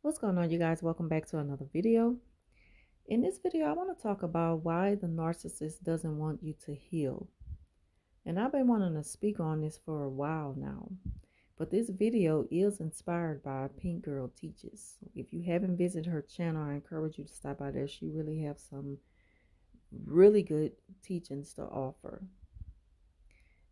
What's going on, you guys? Welcome back to another video. In this video, I want to talk about why the narcissist doesn't want you to heal. And I've been wanting to speak on this for a while now. But this video is inspired by Pink Girl Teaches. If you haven't visited her channel, I encourage you to stop by there. She really has some really good teachings to offer.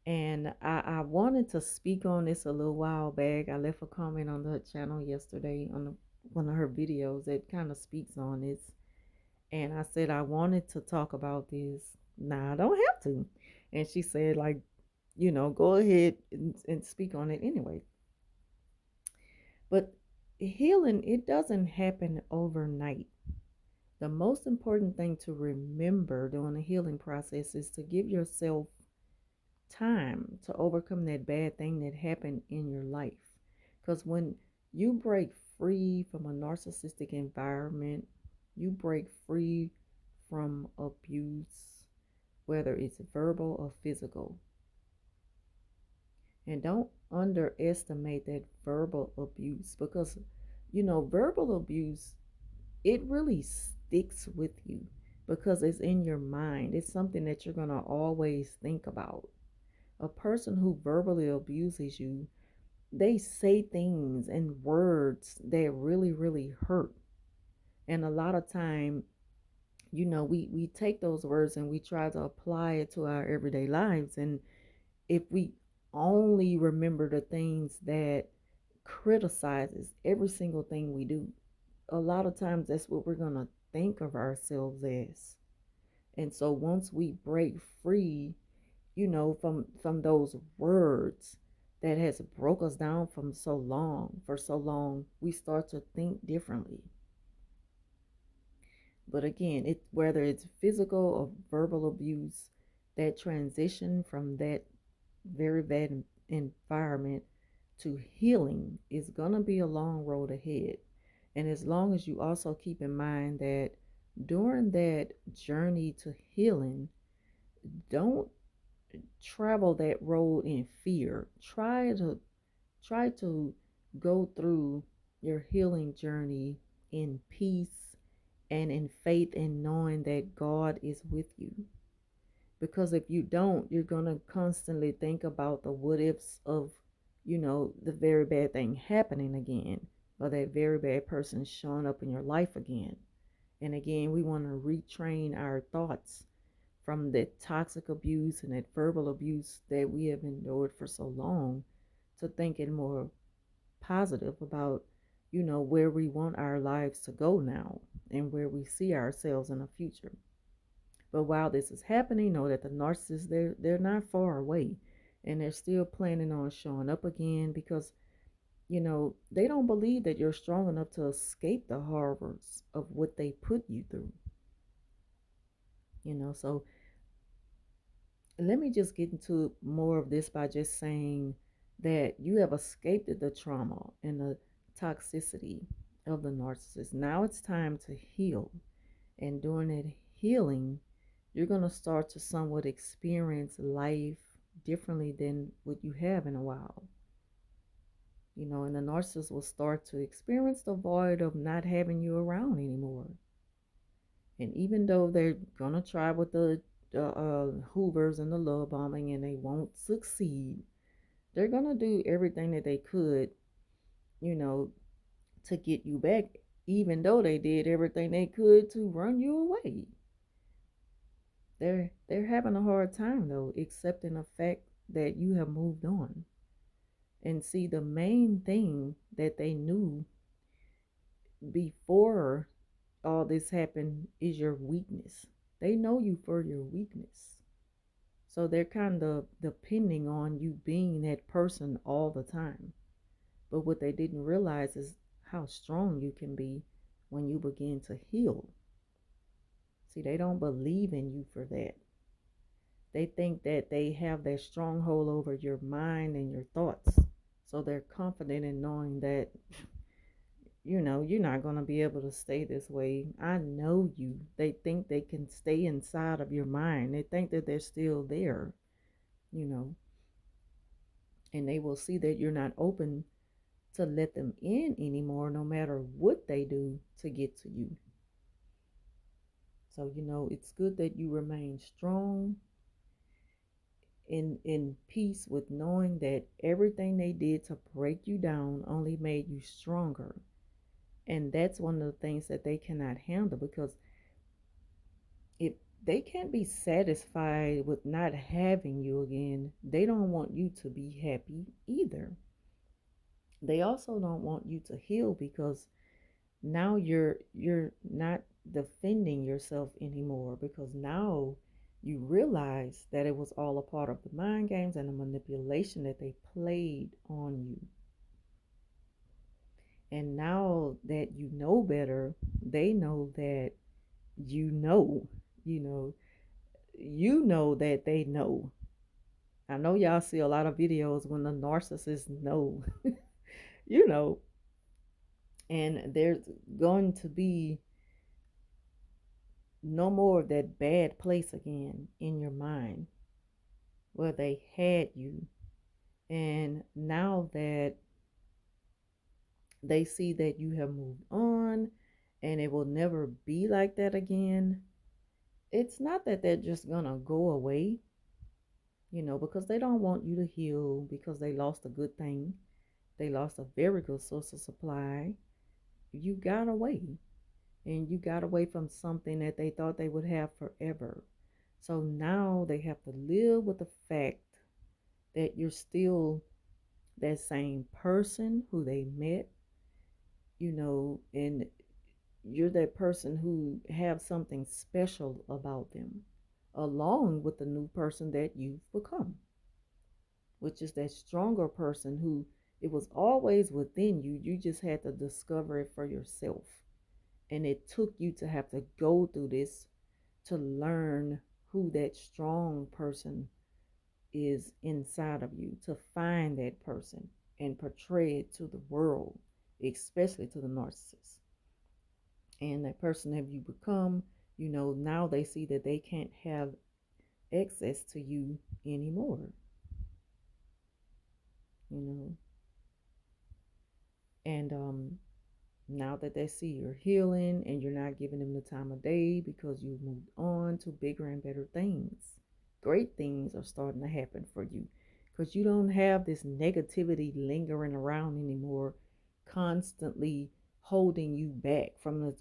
And I wanted to speak on this a little while back. I left a comment on the channel yesterday on one of her videos that kind of speaks on this. And I said I wanted to talk about this. Now I don't have to. And she said, like, go ahead and speak on it anyway. But healing, it doesn't happen overnight. The most important thing to remember during the healing process is to give yourself time to overcome that bad thing that happened in your life. Because when you break free from a narcissistic environment, you break free from abuse, whether it's verbal or physical. And don't underestimate that verbal abuse because, verbal abuse, it really sticks with you because it's in your mind. It's something that you're going to always think about. A person who verbally abuses you, they say things and words that really, really hurt. And a lot of time, we take those words and we try to apply it to our everyday lives. And if we only remember the things that criticizes every single thing we do, a lot of times that's what we're going to think of ourselves as. And so once we break free, from those words that has broke us down for so long, we start to think differently. But again, whether it's physical or verbal abuse, that transition from that very bad environment to healing is going to be a long road ahead. And as long as you also keep in mind that during that journey to healing, don't travel that road in fear. Try to go through your healing journey in peace and in faith and knowing that God is with you. Because if you don't, you're going to constantly think about the what ifs of, the very bad thing happening again, or that very bad person showing up in your life again. And again, we want to retrain our thoughts from that toxic abuse and that verbal abuse that we have endured for so long to thinking more positive about, where we want our lives to go now and where we see ourselves in the future. But while this is happening, know that the narcissists, they're not far away and they're still planning on showing up again because, they don't believe that you're strong enough to escape the horrors of what they put you through. So let me just get into more of this by just saying that you have escaped the trauma and the toxicity of the narcissist. Now it's time to heal. And during that healing, you're going to start to somewhat experience life differently than what you have in a while. And the narcissist will start to experience the void of not having you around anymore. And even though they're going to try with the Hoovers and the love bombing and they won't succeed, they're going to do everything that they could, you know, to get you back, even though they did everything they could to run you away. They're having a hard time though, accepting the fact that you have moved on. And see, the main thing that they knew before all this happened is your weakness. They know you for your weakness. So they're kind of depending on you being that person all the time. But what they didn't realize is how strong you can be when you begin to heal. See, they don't believe in you for that. They think that they have that stronghold over your mind and your thoughts. So they're confident in knowing that, you're not going to be able to stay this way. I know you. They think they can stay inside of your mind. They think that they're still there, you know, and they will see that you're not open to let them in anymore, no matter what they do to get to you. So, it's good that you remain strong in peace with knowing that everything they did to break you down only made you stronger. And that's one of the things that they cannot handle, because if they can't be satisfied with not having you again, they don't want you to be happy either. They also don't want you to heal, because now you're not defending yourself anymore, because now you realize that it was all a part of the mind games and the manipulation that they played on you. And now that you know better, they know that you know, you know, you know that they know. I know y'all see a lot of videos when the narcissists know, you know, and there's going to be no more of that bad place again in your mind where they had you. And now that they see that you have moved on and it will never be like that again, it's not that they're just gonna go away, because they don't want you to heal, because they lost a good thing. They lost a very good source of supply. You got away, and you got away from something that they thought they would have forever. So now they have to live with the fact that you're still that same person who they met, and you're that person who have something special about them, along with the new person that you've become, which is that stronger person who it was always within you. You just had to discover it for yourself. And it took you to have to go through this to learn who that strong person is inside of you, to find that person and portray it to the world, especially to the narcissist. And that person have you become, now they see that they can't have access to you anymore, you know. And now that they see you're healing and you're not giving them the time of day because you've moved on to bigger and better things, great things are starting to happen for you, because you don't have this negativity lingering around anymore, constantly holding you back from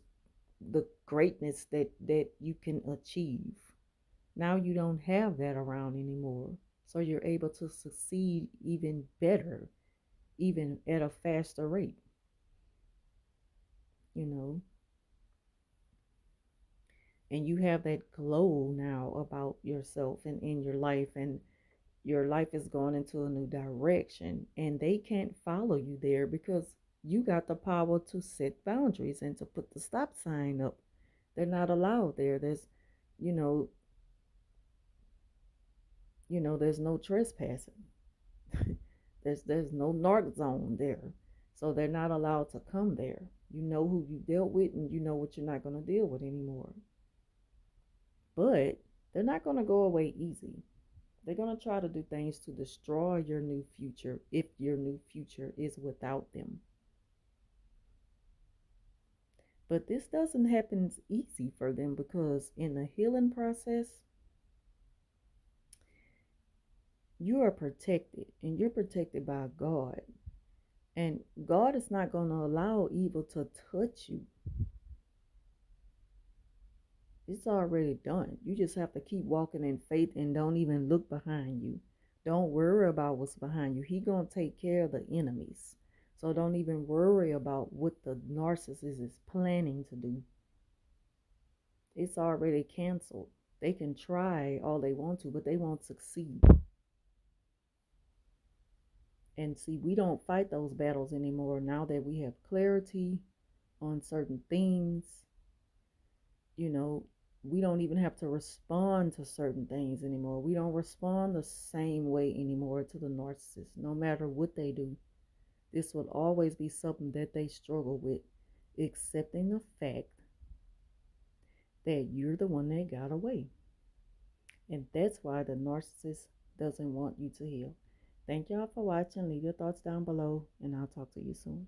the greatness that you can achieve. Now you don't have that around anymore. So you're able to succeed even better, even at a faster rate, you know. And you have that glow now about yourself and in your life, and your life is going into a new direction, and they can't follow you there because you got the power to set boundaries and to put the stop sign up. They're not allowed there. There's you know there's no trespassing. there's no narc zone there, so they're not allowed to come there. You know who you dealt with, and you know what you're not going to deal with anymore. But they're not going to go away easy. They're going to try to do things to destroy your new future if your new future is without them. But this doesn't happen easy for them, because in the healing process, you are protected, and you're protected by God. And God is not going to allow evil to touch you. It's already done. You just have to keep walking in faith and don't even look behind you. Don't worry about what's behind you. He going to take care of the enemies. So don't even worry about what the narcissist is planning to do. It's already canceled. They can try all they want to, but they won't succeed. And see, we don't fight those battles anymore now that we have clarity on certain things. You know, we don't even have to respond to certain things anymore. We don't respond the same way anymore to the narcissist, no matter what they do. This will always be something that they struggle with, accepting the fact that you're the one that got away. And that's why the narcissist doesn't want you to heal. Thank y'all for watching. Leave your thoughts down below, and I'll talk to you soon.